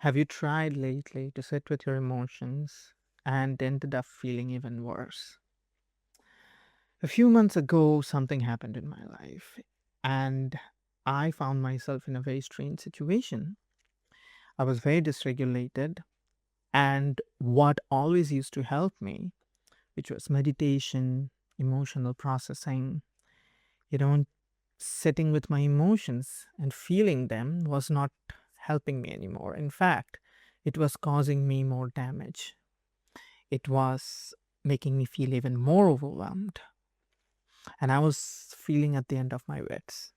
Have you tried lately to sit with your emotions and ended up feeling even worse? A few months ago, something happened in my life, and I found myself in a very strange situation. I was very dysregulated, and what always used to help me, which was meditation, emotional processing, you know, sitting with my emotions and feeling them was not helping me anymore. In fact, it was causing me more damage. It was making me feel even more overwhelmed. And I was feeling at the end of my wits.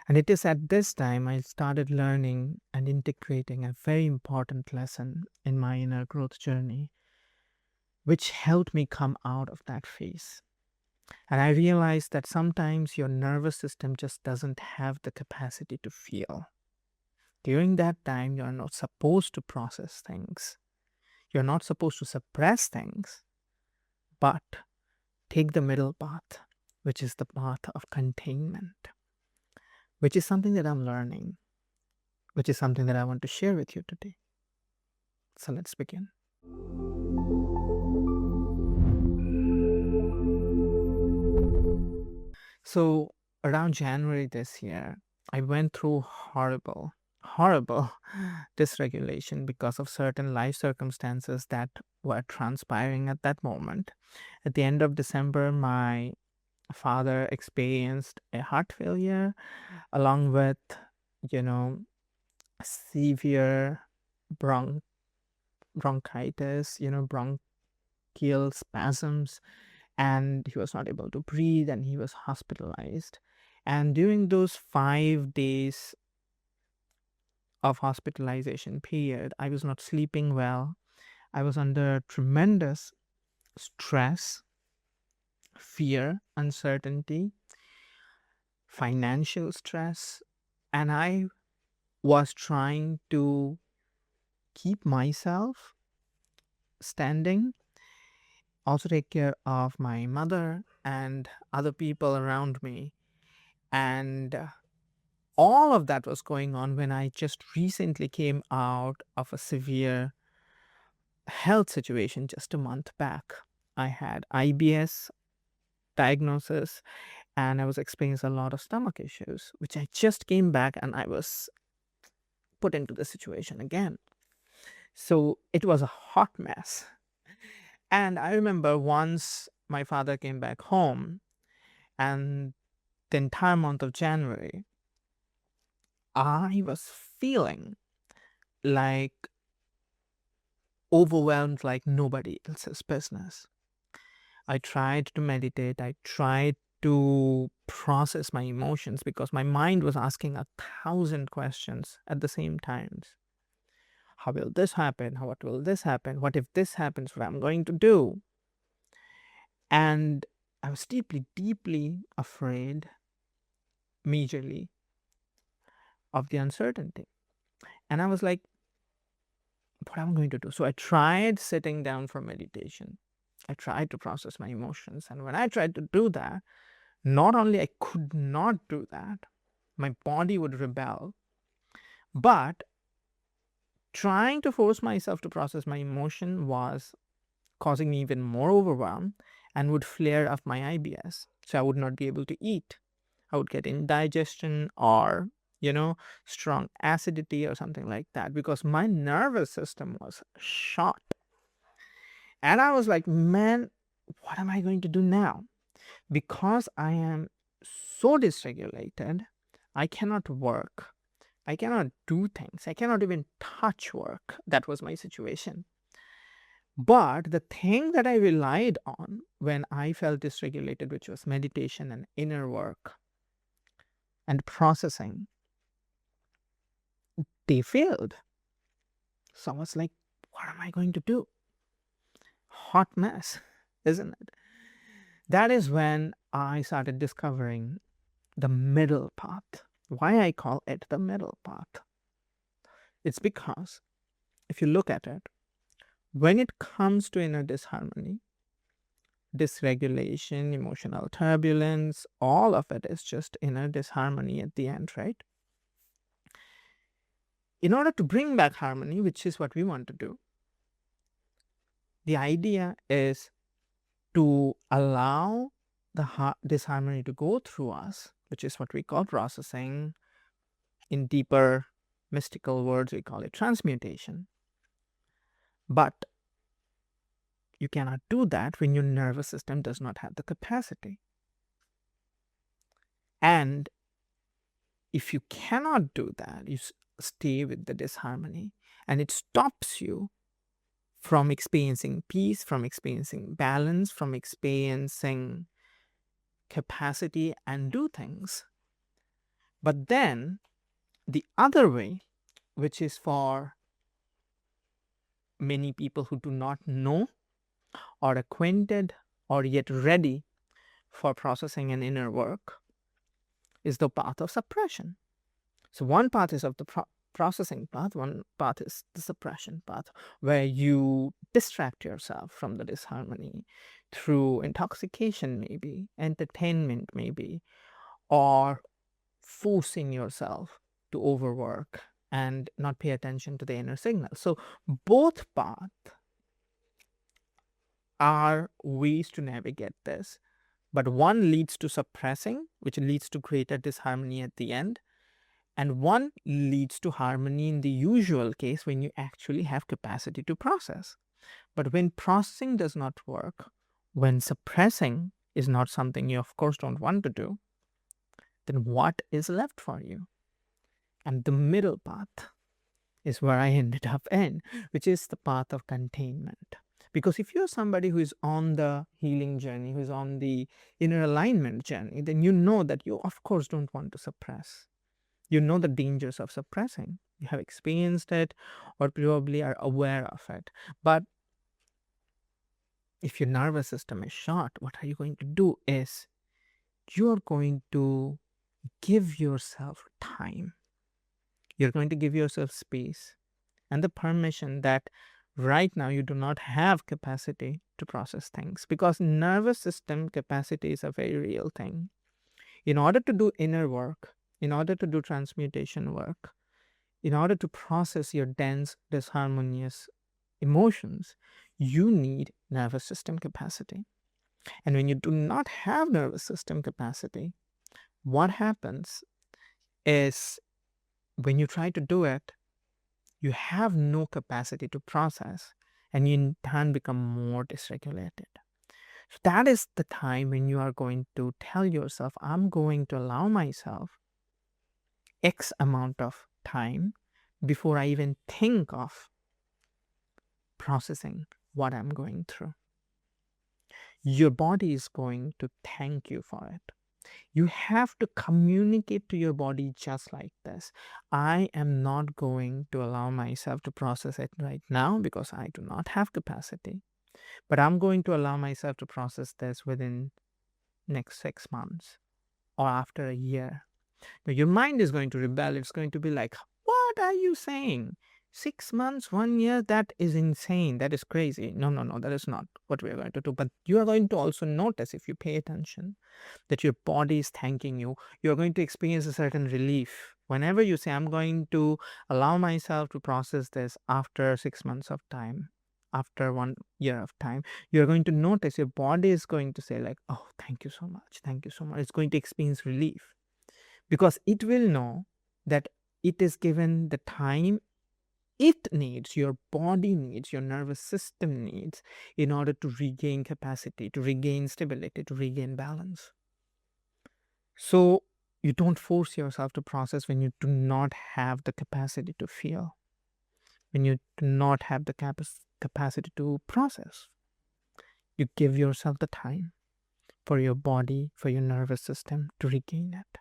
And it is at this time I started learning and integrating a very important lesson in my inner growth journey, which helped me come out of that phase. And I realized that sometimes your nervous system just doesn't have the capacity to feel. During that time, you're not supposed to process things, you're not supposed to suppress things, but take the middle path, which is the path of containment, which is something that I'm learning, which is something that I want to share with you today. So let's begin. So, around January this year, I went through horrible dysregulation because of certain life circumstances that were transpiring at that moment. At the end of December, my father experienced a heart failure along with, you know, severe bron- bronchitis, bronchial spasms, and he was not able to breathe and he was hospitalized. And during those 5 days of hospitalization period, I was not sleeping well. I was under tremendous stress, fear, uncertainty, financial stress, and I was trying to keep myself standing, also take care of my mother and other people around me. And all of that was going on when I just recently came out of a severe health situation just a month back. I had IBS diagnosis and I was experiencing a lot of stomach issues, which I just came back and I was put into the situation again. So it was a hot mess. And I remember once my father came back home and the entire month of January, I was feeling like overwhelmed like nobody else's business. I tried to meditate, I tried to process my emotions because my mind was asking 1,000 questions at the same times. How will this happen? What will this happen? What if this happens? What I'm going to do? And I was deeply, deeply afraid, majorly, of the uncertainty. And I was like, what am I going to do? So I tried sitting down for meditation. I tried to process my emotions. And when I tried to do that, not only I could not do that, my body would rebel, but trying to force myself to process my emotion was causing me even more overwhelm and would flare up my IBS. So I would not be able to eat. I would get indigestion or, you know, strong acidity or something like that because my nervous system was shot. And I was like, man, what am I going to do now? Because I am so dysregulated, I cannot work. I cannot do things. I cannot even touch work. That was my situation. But the thing that I relied on when I felt dysregulated, which was meditation and inner work and processing, they failed. So I was like, what am I going to do? Hot mess, isn't it? That is when I started discovering the middle path. Why I call it the middle path? It's because if you look at it, when it comes to inner disharmony, dysregulation, emotional turbulence, all of it is just inner disharmony at the end, right? In order to bring back harmony, which is what we want to do, the idea is to allow the disharmony to go through us, which is what we call processing. In deeper mystical words, we call it transmutation. But you cannot do that when your nervous system does not have the capacity. And if you cannot do that, you stay with the disharmony, and it stops you from experiencing peace, from experiencing balance, from experiencing capacity and do things. But then the other way, which is for many people who do not know or acquainted or yet ready for processing an inner work, is the path of suppression. So one path is of the processing path, one path is the suppression path, where you distract yourself from the disharmony through intoxication, maybe, entertainment, maybe, or forcing yourself to overwork and not pay attention to the inner signal. So both paths are ways to navigate this, but one leads to suppressing, which leads to greater disharmony at the end, and one leads to harmony in the usual case when you actually have capacity to process. But when processing does not work, when suppressing is not something you of course don't want to do, then what is left for you? And the middle path is where I ended up in, which is the path of containment. Because if you're somebody who is on the healing journey, who is on the inner alignment journey, then you know that you of course don't want to suppress. You know the dangers of suppressing. You have experienced it or probably are aware of it. But if your nervous system is shot, what are you going to do is you're going to give yourself time. You're going to give yourself space and the permission that right now you do not have capacity to process things, because nervous system capacity is a very real thing. In order to do inner work, in order to do transmutation work, in order to process your dense, disharmonious emotions, you need nervous system capacity. And when you do not have nervous system capacity, what happens is when you try to do it, you have no capacity to process, and you in turn become more dysregulated. So that is the time when you are going to tell yourself, I'm going to allow myself X amount of time before I even think of processing what I'm going through. Your body is going to thank you for it. You have to communicate to your body just like this. I am not going to allow myself to process it right now because I do not have capacity. But I'm going to allow myself to process this within next 6 months or after a year. Now, your mind is going to rebel. It's going to be like, what are you saying? 6 months, 1 year, that is insane. That is crazy. No, that is not what we are going to do. But you are going to also notice, if you pay attention, that your body is thanking you. You're going to experience a certain relief. Whenever you say, I'm going to allow myself to process this after 6 months of time, after 1 year of time, you're going to notice your body is going to say like, oh, thank you so much. Thank you so much. It's going to experience relief because it will know that it is given the time it needs, your body needs, your nervous system needs in order to regain capacity, to regain stability, to regain balance. So you don't force yourself to process when you do not have the capacity to feel, when you do not have the capacity to process. You give yourself the time for your body, for your nervous system to regain it.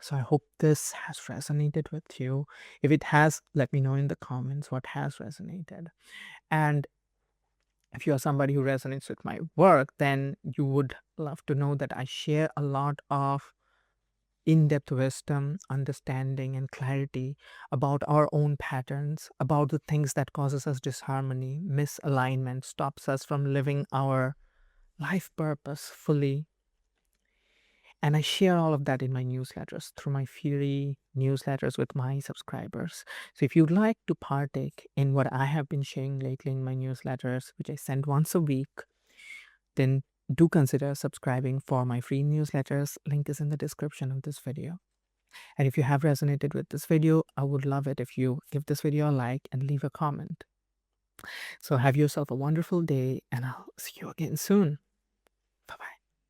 So I hope this has resonated with you. If it has, let me know in the comments what has resonated. And if you are somebody who resonates with my work, then you would love to know that I share a lot of in-depth wisdom, understanding, and clarity about our own patterns, about the things that causes us disharmony, misalignment, stops us from living our life purpose fully. And I share all of that in my newsletters through my free newsletters with my subscribers. So if you'd like to partake in what I have been sharing lately in my newsletters, which I send once a week, then do consider subscribing for my free newsletters. Link is in the description of this video. And if you have resonated with this video, I would love it if you give this video a like and leave a comment. So have yourself a wonderful day, and I'll see you again soon.